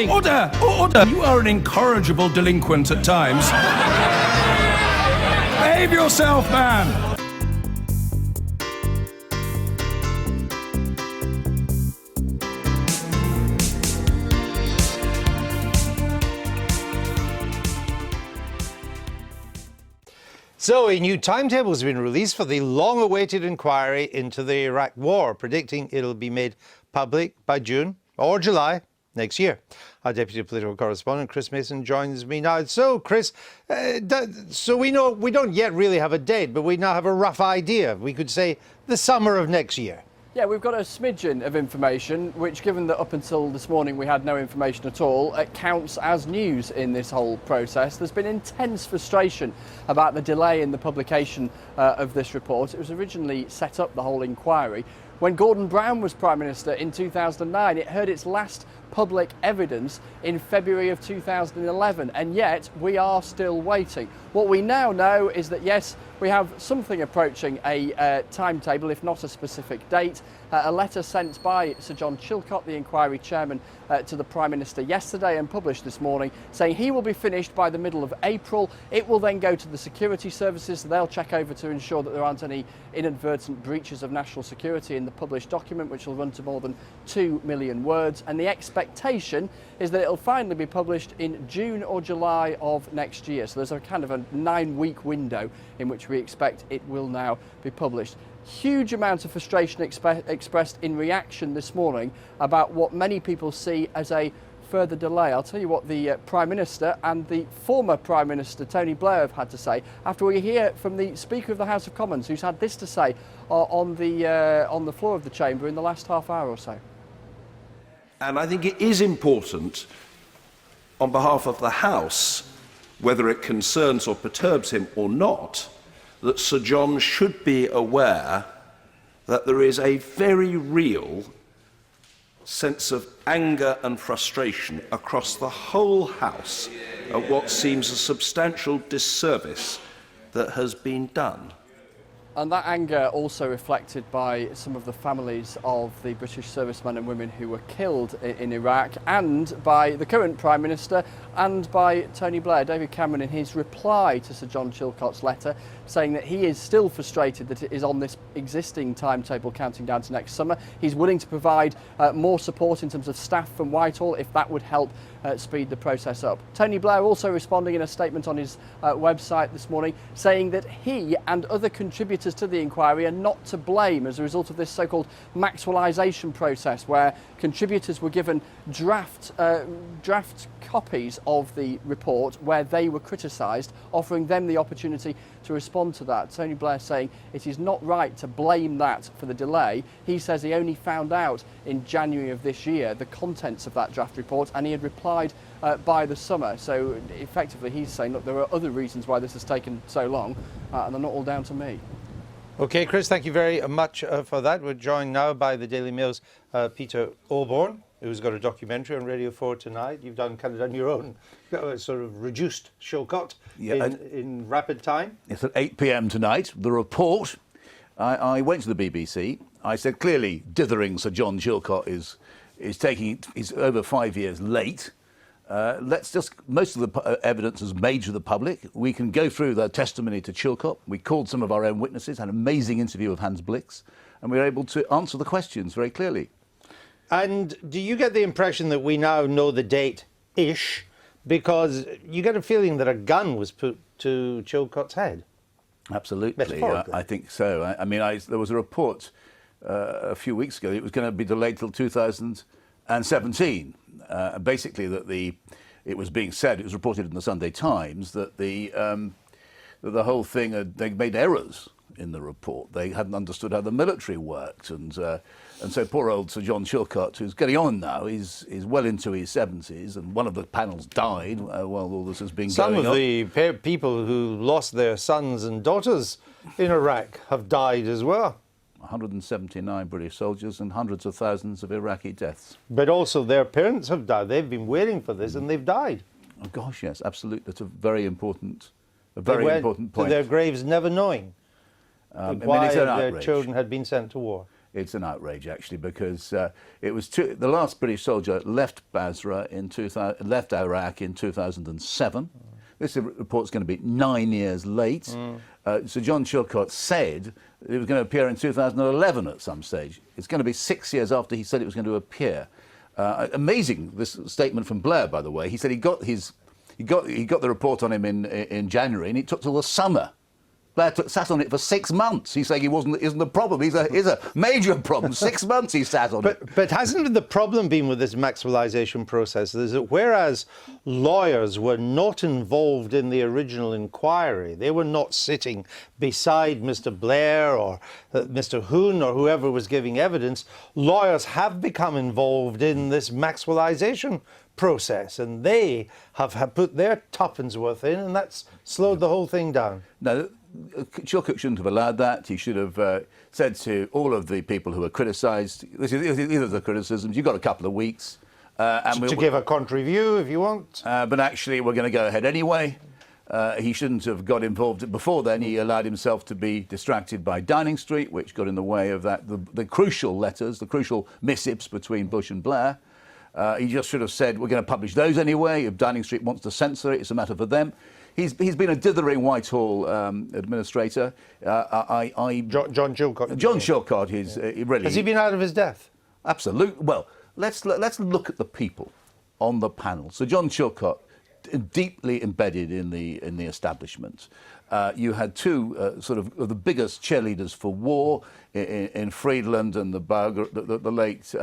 Order! Order! You are an incorrigible delinquent at times. Behave yourself, man! So, a new timetable has been released for the long-awaited inquiry into the Iraq War, predicting it'll be made public by June or July next year. Our deputy political correspondent, Chris Mason, joins me now. So, Chris, so we know we don't yet really have a date, but we now have a rough idea. We could say the summer of next year. Yeah, we've got a smidgen of information, which, given that up until this morning we had no information at all, it counts as news in this whole process. There's been intense frustration about the delay in the publication of this report. It was originally set up, the whole inquiry, when Gordon Brown was Prime Minister in 2009. It heard its last public evidence in February of 2011, and yet we are still waiting. What we now know is that, yes, we have something approaching a timetable, if not a specific date. A letter sent by Sir John Chilcot, the inquiry chairman, to the Prime Minister yesterday and published this morning, saying he will be finished by the middle of April. It will then go to the security services. They'll check over to ensure that there aren't any inadvertent breaches of national security in the published document, which will run to more than 2 million words. And the expectation is that it'll finally be published in June or July of next year. So there's a kind of a 9-week window in which we expect it will now be published. Huge amount of frustration expressed in reaction this morning about what many people see as a further delay. I'll tell you what the Prime Minister and the former Prime Minister Tony Blair have had to say after we hear from the Speaker of the House of Commons, who's had this to say on the floor of the chamber in the last half hour or so. And I think it is important, on behalf of the House, whether it concerns or perturbs him or not, that Sir John should be aware that there is a very real sense of anger and frustration across the whole House at what seems a substantial disservice that has been done. And that anger also reflected by some of the families of the British servicemen and women who were killed in Iraq, and by the current Prime Minister and by Tony Blair. David Cameron, in his reply to Sir John Chilcot's letter, saying that he is still frustrated that it is on this existing timetable counting down to next summer. He's willing to provide more support in terms of staff from Whitehall if that would help speed the process up. Tony Blair also responding in a statement on his website this morning, saying that he and other contributors to the inquiry are not to blame as a result of this so-called Maxwellisation process, where contributors were given draft copies of the report where they were criticised, offering them the opportunity to respond to that. Tony Blair saying it is not right to blame that for the delay. He says he only found out in January of this year the contents of that draft report, and he had replied by the summer. So effectively he's saying, look, there are other reasons why this has taken so long, and they're not all down to me. OK, Chris, thank you very much for that. We're joined now by the Daily Mail's Peter Oborne, who's got a documentary on Radio 4 tonight. You've done your own sort of reduced Chilcot in rapid time. It's at 8 p.m. tonight. The report, I went to the BBC. I said, clearly, dithering Sir John Chilcot is over 5 years late. Most of the evidence is made to the public. We can go through their testimony to Chilcot. We called some of our own witnesses, had an amazing interview with Hans Blix, and we were able to answer the questions very clearly. And do you get the impression that we now know the date-ish, because you get a feeling that a gun was put to Chilcot's head? Absolutely, I think so. There was a report a few weeks ago that it was going to be delayed till 2017. Basically, it was being said, it was reported in the Sunday Times that the whole thing, they made errors in the report. They hadn't understood how the military worked, and so poor old Sir John Chilcot, who's getting on now, is well into his 70s, and one of the panels died while all this has been going on. Some of the people who lost their sons and daughters in Iraq have died as well. 179 British soldiers and hundreds of thousands of Iraqi deaths. But also their parents have died. They've been waiting for this and they've died. Oh gosh, yes, absolutely. That's a very important point. To their graves never knowing why their children had been sent to war. It's an outrage, actually, because it was the last British soldier left Basra left Iraq in 2007. This report's going to be 9 years late. Sir John Chilcot said it was going to appear in 2011 at some stage. It's going to be 6 years after he said it was going to appear. Amazing, this statement from Blair, by the way. He said he got the report on him in January, and it took till the summer. Blair sat on it for 6 months. He's saying isn't the problem. He's a major problem. 6 months he sat on it. But hasn't the problem been with this maximalisation process is that whereas lawyers were not involved in the original inquiry, they were not sitting beside Mr. Blair or Mr. Hoon or whoever was giving evidence, lawyers have become involved in this maximalisation process, and they have put their tuppence worth in, and that's slowed the whole thing down. No, Chilcot shouldn't have allowed that. He should have said to all of the people who were criticised, these are the criticisms, you've got a couple of weeks. To give a contrary view, if you want. But actually, we're going to go ahead anyway. He shouldn't have got involved. Before then, he allowed himself to be distracted by Downing Street, which got in the way of that, the crucial letters, the crucial missives between Bush and Blair. He just should have said, we're going to publish those anyway. If Downing Street wants to censor it, it's a matter for them. He's been a dithering Whitehall administrator. John Chilcot. John Chilcot is really... Has he been out of his depth? Absolutely. Well, let's look at the people on the panel. So John Chilcot, deeply embedded in the establishment. You had two sort of the biggest cheerleaders for war in Friedland and the late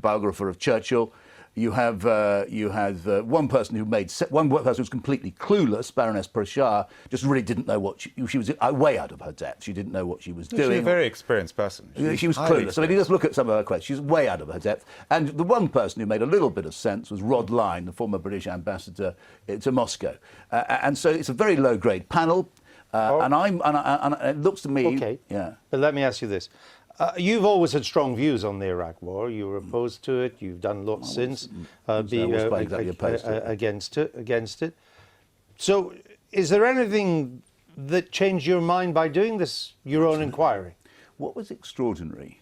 biographer of Churchill. You had one person who was completely clueless, Baroness Pritchard, just really didn't know what she was way out of her depth. She didn't know what she was doing. She's a very experienced person. She was clueless. I mean, you just look at some of her questions. She's way out of her depth. And the one person who made a little bit of sense was Rod Lyne, the former British ambassador to Moscow. And so it's a very low-grade panel. And it looks to me... Okay, yeah. But let me ask you this. You've always had strong views on the Iraq War. You were opposed to it. You've done lots since against it. So, is there anything that changed your mind by doing this, your own inquiry? What was extraordinary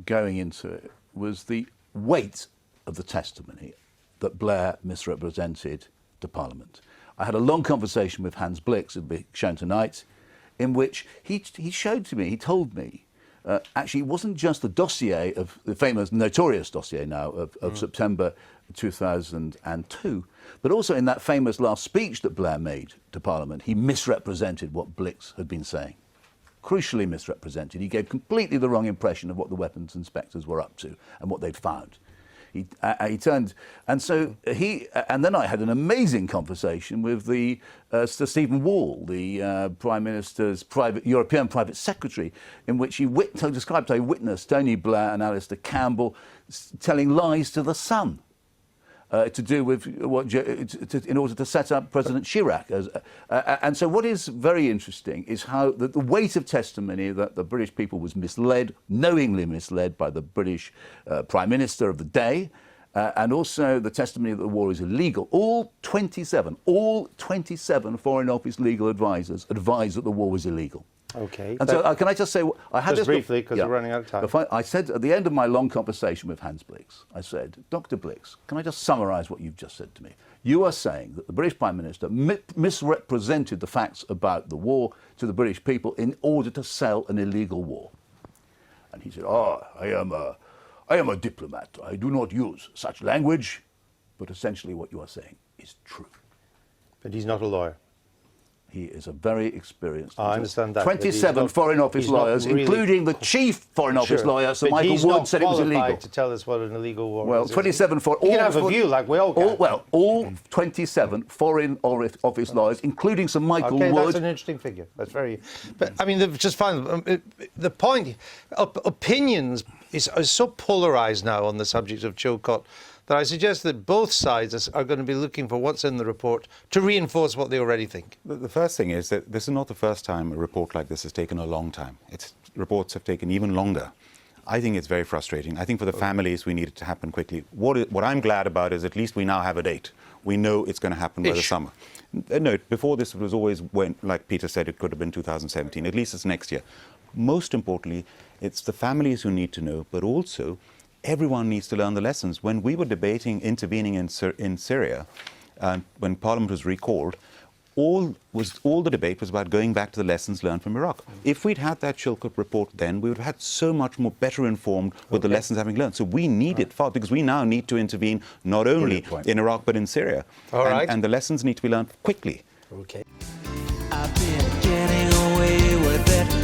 going into it was the weight of the testimony that Blair misrepresented to Parliament. I had a long conversation with Hans Blix, who'll be shown tonight, in which he told me. Actually, it wasn't just the dossier of the famous, notorious dossier now of September 2002, but also in that famous last speech that Blair made to Parliament, he misrepresented what Blix had been saying. Crucially misrepresented. He gave completely the wrong impression of what the weapons inspectors were up to and what they'd found. He turned, and then I had an amazing conversation with Sir Stephen Wall, the Prime Minister's European private secretary, in which he described how he witnessed Tony Blair and Alistair Campbell telling lies to the Sun to do with in order to set up President Chirac. And so what is very interesting is how the weight of testimony that the British people was misled, knowingly misled by the British Prime Minister of the day, and also the testimony that the war is illegal. All 27 Foreign Office legal advisors advised that the war was illegal. Okay. And so can I just say, I had just briefly, because we're running out of time. I said at the end of my long conversation with Hans Blix, I said, Dr. Blix, can I just summarise what you've just said to me? You are saying that the British Prime Minister misrepresented the facts about the war to the British people in order to sell an illegal war. And he said, I am a diplomat. I do not use such language, but essentially what you are saying is true. But he's not a lawyer. He is a very experienced... I understand that. 27 Foreign Office lawyers, really, including the chief Foreign Office lawyer, Sir Michael Wood, said it was illegal. To tell us what an illegal war is. Well, 27 for... You can have a view like we all can. All 27 Foreign Office lawyers, including Sir Michael Wood... Okay, that's an interesting figure. That's very... But, I mean, just finally, the point... Opinions is so polarised now on the subject of Chilcot that I suggest that both sides are going to be looking for what's in the report to reinforce what they already think. The first thing is that this is not the first time a report like this has taken a long time. Reports have taken even longer. I think it's very frustrating. I think for the families, we need it to happen quickly. What I'm glad about is at least we now have a date. We know it's going to happen by the summer. No, before this it was always when, like Peter said, it could have been 2017. At least it's next year. most importantly, it's the families who need to know, but also everyone needs to learn the lessons. When we were debating intervening in Syria, when Parliament was recalled, all the debate was about going back to the lessons learned from Iraq. If we'd had that Chilcot report then, we would have had so much more better informed with the lessons having learned. So we need it fast, because we now need to intervene not only in Iraq but in Syria. And the lessons need to be learned quickly. Okay. I've been getting away with it.